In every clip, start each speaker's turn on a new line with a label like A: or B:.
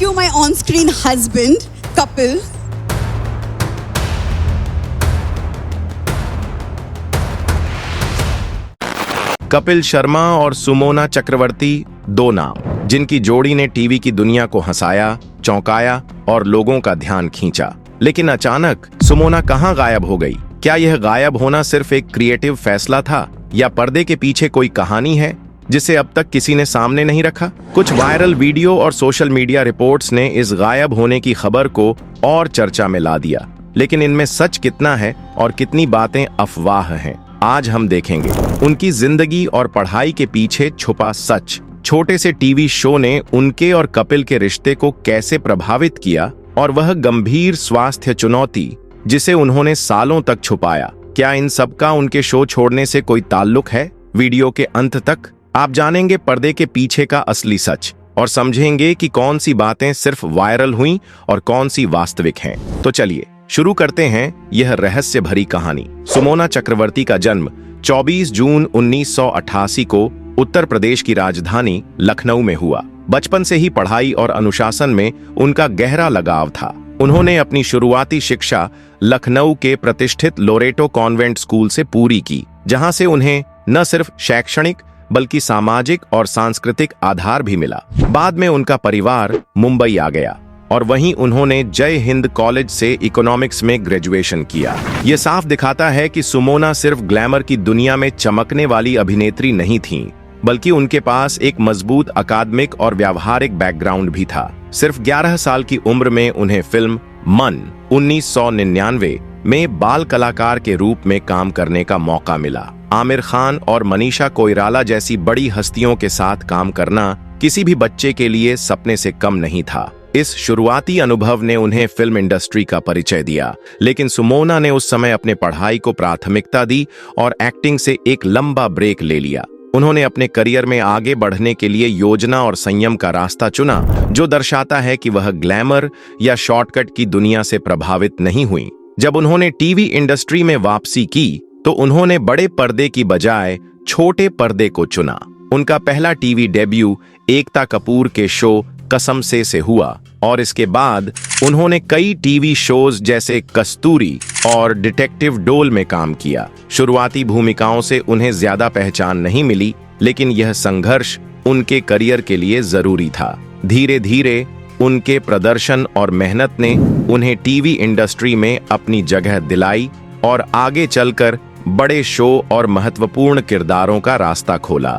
A: Thank you, my on-screen husband, Kapil.
B: Kapil Sharma और सुमोना चक्रवर्ती, दो नाम जिनकी जोड़ी ने टीवी की दुनिया को हंसाया, चौंकाया और लोगों का ध्यान खींचा। लेकिन अचानक सुमोना कहां गायब हो गई? क्या यह गायब होना सिर्फ एक क्रिएटिव फैसला था या पर्दे के पीछे कोई कहानी है जिसे अब तक किसी ने सामने नहीं रखा? कुछ वायरल वीडियो और सोशल मीडिया रिपोर्ट्स ने इस गायब होने की खबर को और चर्चा में ला दिया, लेकिन इनमें सच कितना है और कितनी बातें अफवाह हैं, आज हम देखेंगे। उनकी जिंदगी और पढ़ाई के पीछे छुपा सच, छोटे से टीवी शो ने उनके और कपिल के रिश्ते को कैसे प्रभावित किया और वह गंभीर स्वास्थ्य चुनौती जिसे उन्होंने सालों तक छुपाया, क्या इन सब का उनके शो छोड़ने से कोई ताल्लुक है? वीडियो के अंत तक आप जानेंगे पर्दे के पीछे का असली सच और समझेंगे कि कौन सी बातें सिर्फ वायरल हुईं और कौन सी वास्तविक हैं। तो चलिए शुरू करते हैं यह रहस्य भरी कहानी। सुमोना चक्रवर्ती का जन्म 24 जून 1988 को उत्तर प्रदेश की राजधानी लखनऊ में हुआ। बचपन से ही पढ़ाई और अनुशासन में उनका गहरा लगाव था। उन्होंने अपनी शुरुआती शिक्षा लखनऊ के प्रतिष्ठित लोरेटो कॉन्वेंट स्कूल से पूरी की, जहां से उन्हें न सिर्फ शैक्षणिक बल्कि सामाजिक और सांस्कृतिक आधार भी मिला। बाद में उनका परिवार मुंबई आ गया और वहीं उन्होंने जय हिंद कॉलेज से इकोनॉमिक्स में ग्रेजुएशन किया। ये साफ दिखाता है कि सुमोना सिर्फ ग्लैमर की दुनिया में चमकने वाली अभिनेत्री नहीं थीं, बल्कि उनके पास एक मजबूत अकादमिक और व्यावहारिक बैकग्राउंड भी था। सिर्फ 11 साल की उम्र में उन्हें फिल्म मन 1999 में बाल कलाकार के रूप में काम करने का मौका मिला। आमिर खान और मनीषा कोइराला जैसी बड़ी हस्तियों के साथ काम करना किसी भी बच्चे के लिए सपने से कम नहीं था। इस शुरुआती अनुभव ने उन्हें फिल्म इंडस्ट्री का परिचय दिया, लेकिन सुमोना ने उस समय अपने पढ़ाई को प्राथमिकता दी और एक्टिंग से एक लंबा ब्रेक ले लिया। उन्होंने अपने करियर में आगे बढ़ने के लिए योजना और संयम का रास्ता चुना, जो दर्शाता है कि वह ग्लैमर या शॉर्टकट की दुनिया से प्रभावित नहीं हुई। जब उन्होंने टीवी इंडस्ट्री में वापसी की, तो उन्होंने बड़े पर्दे की बजाय छोटे पर्दे को चुना। उनका पहला टीवी डेब्यू एकता कपूर के शो कसम से हुआ और इसके बाद उन्होंने कई टीवी शोज जैसे कस्तूरी और डिटेक्टिव डोल में काम किया। शुरुआती भूमिकाओं से उन्हें ज्यादा पहचान नहीं मिली, लेकिन यह संघर्ष उनके करियर के लिए जरूरी था। धीरे धीरे उनके प्रदर्शन और मेहनत ने उन्हें टीवी इंडस्ट्री में अपनी जगह दिलाई और आगे चलकर बड़े शो और महत्वपूर्ण किरदारों का रास्ता खोला।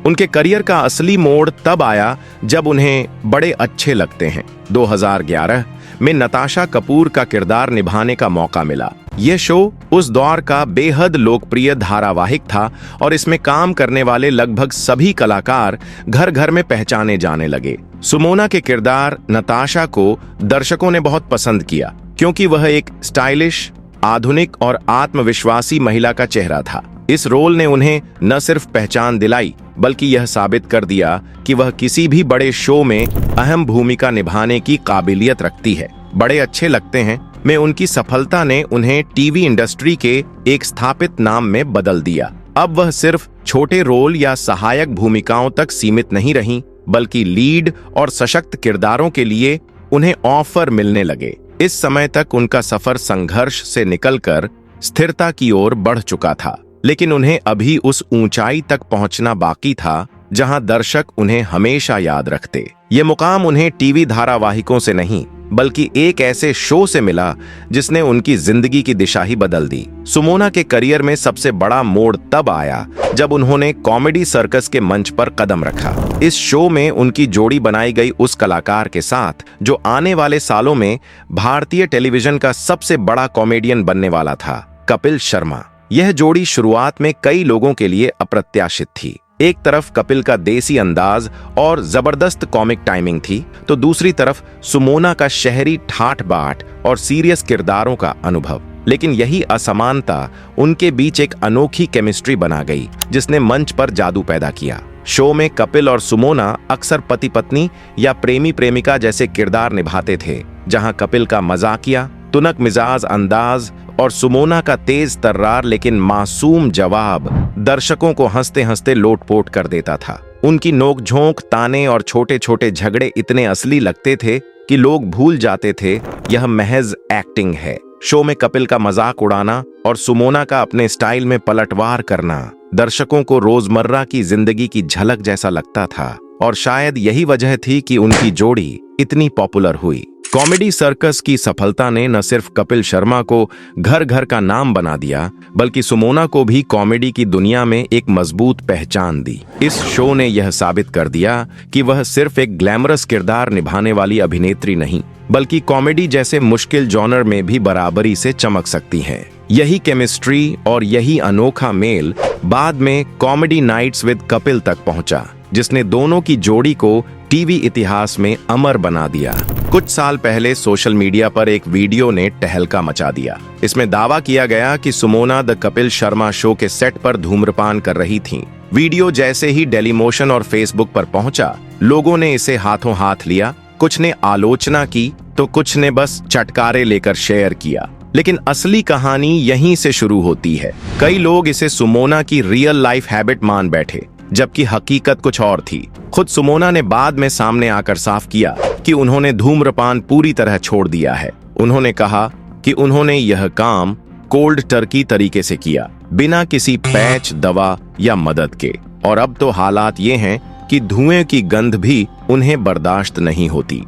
B: उनके करियर का असली मोड़ तब आया जब उन्हें बड़े अच्छे लगते हैं 2011 में नताशा कपूर का किरदार निभाने का मौका मिला। यह शो उस दौर का बेहद लोकप्रिय धारावाहिक था और इसमें काम करने वाले लगभग सभी कलाकार घर घर में पहचाने जाने लगे। सुमोना के किरदार नताशा को दर्शकों ने बहुत पसंद किया, क्योंकि वह एक स्टाइलिश, आधुनिक और आत्मविश्वासी महिला का चेहरा था। इस रोल ने उन्हें न सिर्फ पहचान दिलाई, बल्कि यह साबित कर दिया कि वह किसी भी बड़े शो में अहम भूमिका निभाने की काबिलियत रखती है। बड़े अच्छे लगते हैं में उनकी सफलता ने उन्हें टीवी इंडस्ट्री के एक स्थापित नाम में बदल दिया। अब वह सिर्फ छोटे रोल या सहायक भूमिकाओं तक सीमित नहीं रहीं, बल्कि लीड और सशक्त किरदारों के लिए उन्हें ऑफर मिलने लगे। इस समय तक उनका सफर संघर्ष से निकलकर स्थिरता की ओर बढ़ चुका था, लेकिन उन्हें अभी उस ऊंचाई तक पहुंचना बाकी था जहां दर्शक उन्हें हमेशा याद रखते। ये मुकाम उन्हें टीवी धारावाहिकों से नहीं, बल्कि एक ऐसे शो से मिला जिसने उनकी जिंदगी की दिशा ही बदल दी। सुमोना के करियर में सबसे बड़ा मोड़ तब आया जब उन्होंने कॉमेडी सर्कस के मंच पर कदम रखा। इस शो में उनकी जोड़ी बनाई गई उस कलाकार के साथ जो आने वाले सालों में भारतीय टेलीविजन का सबसे बड़ा कॉमेडियन बनने वाला था, कपिल शर्मा। यह जोड़ी शुरुआत में कई लोगों के लिए अप्रत्याशित थी। एक तरफ कपिल का देसी अंदाज और जबरदस्त कॉमिक टाइमिंग थी, तो दूसरी तरफ सुमोना का शहरी ठाठ बाट और सीरियस किरदारों का अनुभव। लेकिन यही असमानता उनके बीच एक अनोखी केमिस्ट्री बना गई, जिसने मंच पर जादू पैदा किया। शो में कपिल और सुमोना अक्सर पति पत्नी या प्रेमी प्रेमिका जैसे किरदार निभाते थे, जहां कपिल का मजाकिया, तुनक मिजाज अंदाज और सुमोना का तेज तर्रार लेकिन मासूम जवाब दर्शकों को हंसते हंसते लोटपोट कर देता था। उनकी नोकझोंक, ताने और छोटे छोटे झगड़े इतने असली लगते थे कि लोग भूल जाते थे यह महज एक्टिंग है। शो में कपिल का मजाक उड़ाना और सुमोना का अपने स्टाइल में पलटवार करना दर्शकों को रोजमर्रा की जिंदगी की झलक जैसा लगता था, और शायद यही वजह थी कि उनकी जोड़ी इतनी पॉपुलर हुई। कॉमेडी सर्कस की सफलता ने न सिर्फ कपिल शर्मा को घर घर का नाम बना दिया, बल्कि सुमोना को भी कॉमेडी की दुनिया में एक मजबूत पहचान दी। इस शो ने यह साबित कर दिया कि वह सिर्फ एक ग्लैमरस किरदार निभाने वाली अभिनेत्री नहीं, बल्कि कॉमेडी जैसे मुश्किल जॉनर में भी बराबरी से चमक सकती हैं। यही केमिस्ट्री और यही अनोखा मेल बाद में कॉमेडी नाइट्स विद कपिल तक पहुंचा, जिसने दोनों की जोड़ी को टीवी इतिहास में अमर बना दिया। कुछ साल पहले सोशल मीडिया पर एक वीडियो ने तहलका मचा दिया। इसमें दावा किया गया कि सुमोना द कपिल शर्मा शो के सेट पर धूम्रपान कर रही थीं। वीडियो जैसे ही डेलीमोशन और फेसबुक पर पहुंचा, लोगों ने इसे हाथों हाथ लिया। कुछ ने आलोचना की तो कुछ ने बस चटकारे लेकर शेयर किया। लेकिन असली कहानी यहीं से शुरू होती है। कई लोग इसे सुमोना की रियल लाइफ हैबिट मान बैठे, जबकि हकीकत कुछ और थी। खुद सुमोना ने बाद में सामने आकर साफ किया कि उन्होंने धूम्रपान पूरी तरह छोड़ दिया है। उन्होंने कहा कि उन्होंने यह काम कोल्ड टर्की तरीके से किया, बिना किसी पैच, दवा या मदद के। और अब तो हालात ये हैं कि धुएं की गंध भी उन्हें बर्दाश्त नहीं होती।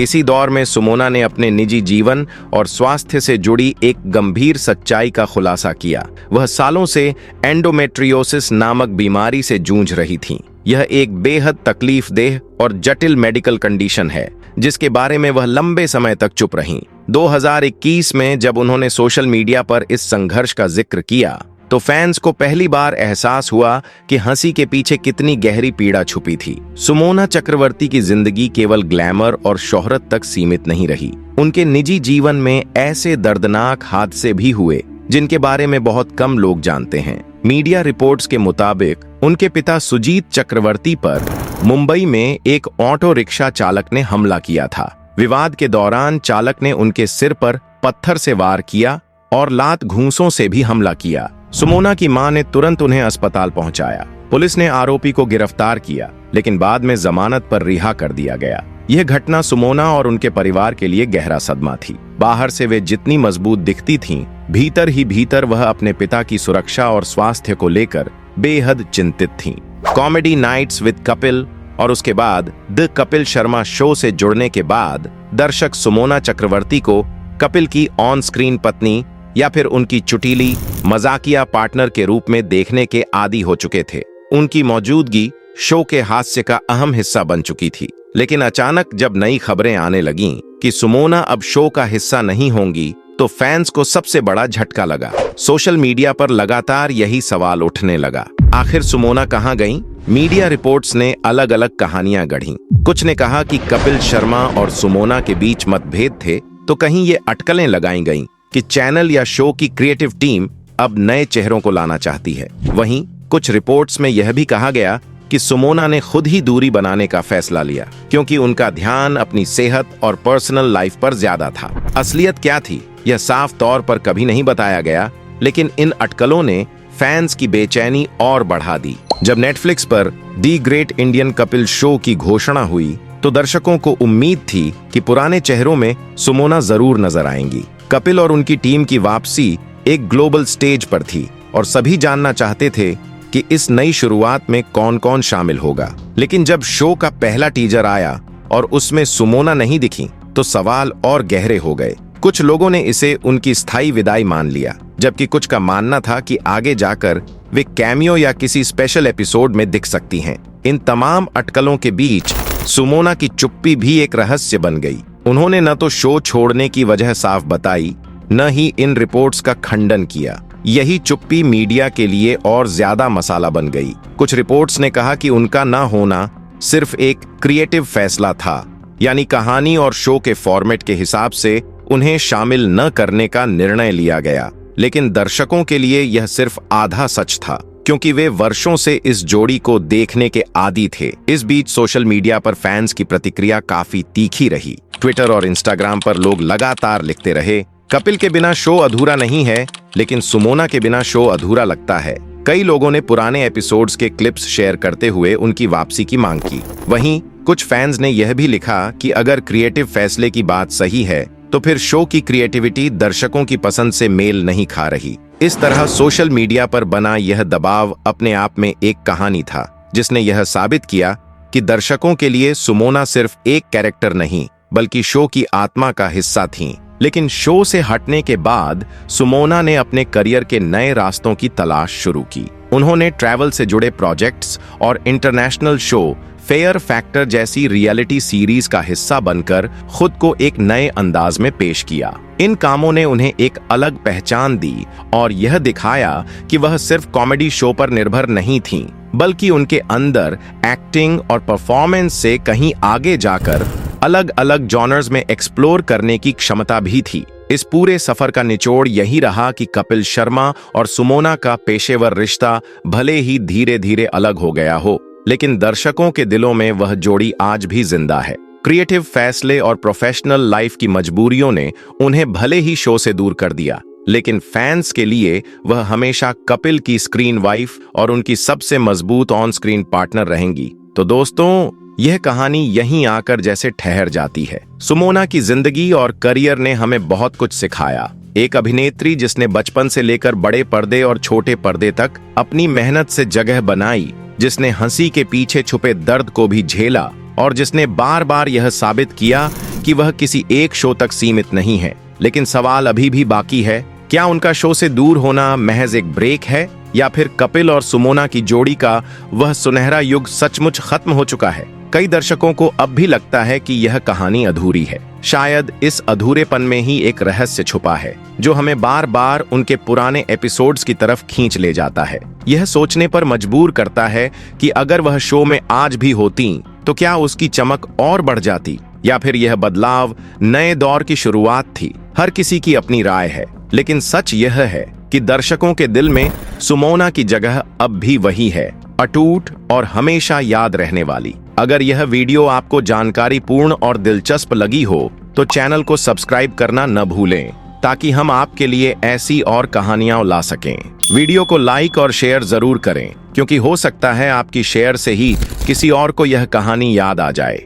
B: इसी दौर में सुमोना ने अपने निजी जीवन और स्वास्थ्य से जुड़ी एक गंभीर सच्चाई का खुलासा किया। वह सालों से एंडोमेट्रियोसिस नामक बीमारी से जूझ रही थीं। यह एक बेहद तकलीफदेह और जटिल मेडिकल कंडीशन है, जिसके बारे में वह लंबे समय तक चुप रहीं। 2021 में जब उन्होंने सोशल मीडिया पर इस संघर्ष का जिक्र किया, तो फैंस को पहली बार एहसास हुआ कि हंसी के पीछे कितनी गहरी पीड़ा छुपी थी। सुमोना चक्रवर्ती की जिंदगी केवल ग्लैमर और शोहरत तक सीमित नहीं रही। उनके निजी जीवन में ऐसे दर्दनाक हादसे भी हुए जिनके बारे में बहुत कम लोग जानते हैं। मीडिया रिपोर्ट्स के मुताबिक उनके पिता सुजीत चक्रवर्ती पर मुंबई में एक ऑटो रिक्शा चालक ने हमला किया था। विवाद के दौरान चालक ने उनके सिर पर पत्थर से वार किया और लात घूंसों से भी हमला किया। सुमोना की मां ने तुरंत उन्हें अस्पताल पहुंचाया। पुलिस ने आरोपी को गिरफ्तार किया, लेकिन बाद में जमानत पर रिहा कर दिया गया। यह घटना सुमोना और उनके परिवार के लिए गहरा सदमा थी। बाहर से वे जितनी मजबूत दिखती थीं, भीतर ही भीतर वह अपने पिता की सुरक्षा और स्वास्थ्य को लेकर बेहद चिंतित थीं। कॉमेडी नाइट्स विद कपिल और उसके बाद द कपिल शर्मा शो से जुड़ने के बाद दर्शक सुमोना चक्रवर्ती को कपिल की ऑन स्क्रीन पत्नी या फिर उनकी चुटीली मजाकिया पार्टनर के रूप में देखने के आदी हो चुके थे। उनकी मौजूदगी शो के हास्य का अहम हिस्सा बन चुकी थी। लेकिन अचानक जब नई खबरें आने लगीं कि सुमोना अब शो का हिस्सा नहीं होंगी, तो फैंस को सबसे बड़ा झटका लगा। सोशल मीडिया पर लगातार यही सवाल उठने लगा, आखिर सुमोना कहां गईं? मीडिया रिपोर्ट्स ने अलग अलग कहानियां गढ़ीं। कुछ ने कहा कि कपिल शर्मा और सुमोना के बीच मतभेद थे, तो कहीं ये अटकलें लगाई गईं कि चैनल या शो की क्रिएटिव टीम अब नए चेहरों को लाना चाहती है। वहीं कुछ रिपोर्ट्स में यह भी कहा गया कि सुमोना ने खुद ही दूरी बनाने का फैसला लिया, क्योंकि उनका ध्यान अपनी सेहत और पर्सनल लाइफ पर ज्यादा था। असलियत क्या थी, यह साफ तौर पर कभी नहीं बताया गया, लेकिन इन अटकलों ने फैंस की बेचैनी और बढ़ा दी। जब नेटफ्लिक्स पर the great Indian Kapil show की घोषणा हुई, तो दर्शकों को उम्मीद थी कि पुराने चेहरों में सुमोना जरूर नजर आएंगी। कपिल और उनकी टीम की वापसी एक ग्लोबल स्टेज पर थी और सभी जानना चाहते थे कि इस नई शुरुआत में कौन कौन शामिल होगा। लेकिन जब शो का पहला टीजर आया और उसमें सुमोना नहीं दिखी, तो सवाल और गहरे हो गए। कुछ लोगों ने इसे उनकी स्थायी विदाई मान लिया, जबकि कुछ का मानना था कि आगे जाकर वे कैमियो या किसी स्पेशल एपिसोड में दिख सकती हैं। इन तमाम अटकलों के बीच सुमोना की चुप्पी भी एक रहस्य बन गई। उन्होंने न तो शो छोड़ने की वजह साफ बताई, न ही इन रिपोर्ट्स का खंडन किया। यही चुप्पी मीडिया के लिए और ज्यादा मसाला बन गई। कुछ रिपोर्ट्स ने कहा कि उनका न होना सिर्फ एक क्रिएटिव फैसला था, यानी कहानी और शो के फॉर्मेट के हिसाब से उन्हें शामिल न करने का निर्णय लिया गया। लेकिन दर्शकों के लिए यह सिर्फ आधा सच था, क्योंकि वे वर्षों से इस जोड़ी को देखने के आदी थे। इस बीच सोशल मीडिया पर फैंस की प्रतिक्रिया काफी तीखी रही। ट्विटर और इंस्टाग्राम पर लोग लगातार लिखते रहे, कपिल के बिना शो अधूरा नहीं है, लेकिन सुमोना के बिना शो अधूरा लगता है। कई लोगों ने पुराने एपिसोड्स के क्लिप्स शेयर करते हुए उनकी वापसी की मांग की। वहीं कुछ फैंस ने यह भी लिखा कि अगर क्रिएटिव फैसले की बात सही है तो फिर शो की क्रिएटिविटी दर्शकों की पसंद से मेल नहीं खा रही। इस तरह सोशल मीडिया पर बना यह दबाव अपने आप में एक कहानी था, जिसने यह साबित किया कि दर्शकों के लिए सुमोना सिर्फ एक कैरेक्टर नहीं बल्कि शो की आत्मा का हिस्सा थीं। लेकिन शो से हटने के बाद सुमोना ने अपने करियर के नए रास्तों की तलाश शुरू की। उन्होंने ट्रैवल से जुड़े प्रोजेक्ट्स और इंटरनेशनल शो फेयर फैक्टर जैसी रियलिटी सीरीज का हिस्सा बनकर खुद को एक नए अंदाज में पेश किया। इन कामों ने उन्हें एक अलग पहचान दी और यह दिखाया कि वह सिर्फ कॉमेडी शो पर निर्भर नहीं थीं, बल्कि उनके अंदर एक्टिंग और परफॉर्मेंस से कहीं आगे जाकर अलग अलग जॉनर्स में एक्सप्लोर करने की क्षमता भी थी। इस पूरे सफर का निचोड़ यही रहा कि कपिल शर्मा और सुमोना का पेशेवर रिश्ता भले ही धीरे धीरे अलग हो गया हो, लेकिन दर्शकों के दिलों में वह जोड़ी आज भी जिंदा है। क्रिएटिव फैसले और प्रोफेशनल लाइफ की मजबूरियों ने उन्हें भले ही शो से दूर कर दिया, लेकिन फैंस के लिए वह हमेशा कपिल की स्क्रीन वाइफ और उनकी सबसे मजबूत ऑन स्क्रीन पार्टनर रहेंगी। तो दोस्तों, यह कहानी यहीं आकर जैसे ठहर जाती है। सुमोना की जिंदगी और करियर ने हमें बहुत कुछ सिखाया। एक अभिनेत्री जिसने बचपन से लेकर बड़े पर्दे और छोटे पर्दे तक अपनी मेहनत से जगह बनाई, जिसने हंसी के पीछे छुपे दर्द को भी झेला और जिसने बार बार यह साबित किया कि वह किसी एक शो तक सीमित नहीं है। लेकिन सवाल अभी भी बाकी है, क्या उनका शो से दूर होना महज एक ब्रेक है या फिर कपिल और सुमोना की जोड़ी का वह सुनहरा युग सचमुच खत्म हो चुका है? कई दर्शकों को अब भी लगता है कि यह कहानी अधूरी है। शायद इस अधूरेपन में ही एक रहस्य छुपा है, जो हमें बार बार उनके पुराने एपिसोड्स की तरफ खींच ले जाता है। यह सोचने पर मजबूर करता है कि अगर वह शो में आज भी होती तो क्या उसकी चमक और बढ़ जाती, या फिर यह बदलाव नए दौर की शुरुआत थी। हर किसी की अपनी राय है, लेकिन सच यह है कि दर्शकों के दिल में सुमोना की जगह अब भी वही है, अटूट और हमेशा याद रहने वाली। अगर यह वीडियो आपको जानकारी पूर्ण और दिलचस्प लगी हो तो चैनल को सब्सक्राइब करना न भूलें, ताकि हम आपके लिए ऐसी और कहानियां ला सकें। वीडियो को लाइक और शेयर जरूर करें, क्योंकि हो सकता है आपकी शेयर से ही किसी और को यह कहानी याद आ जाए।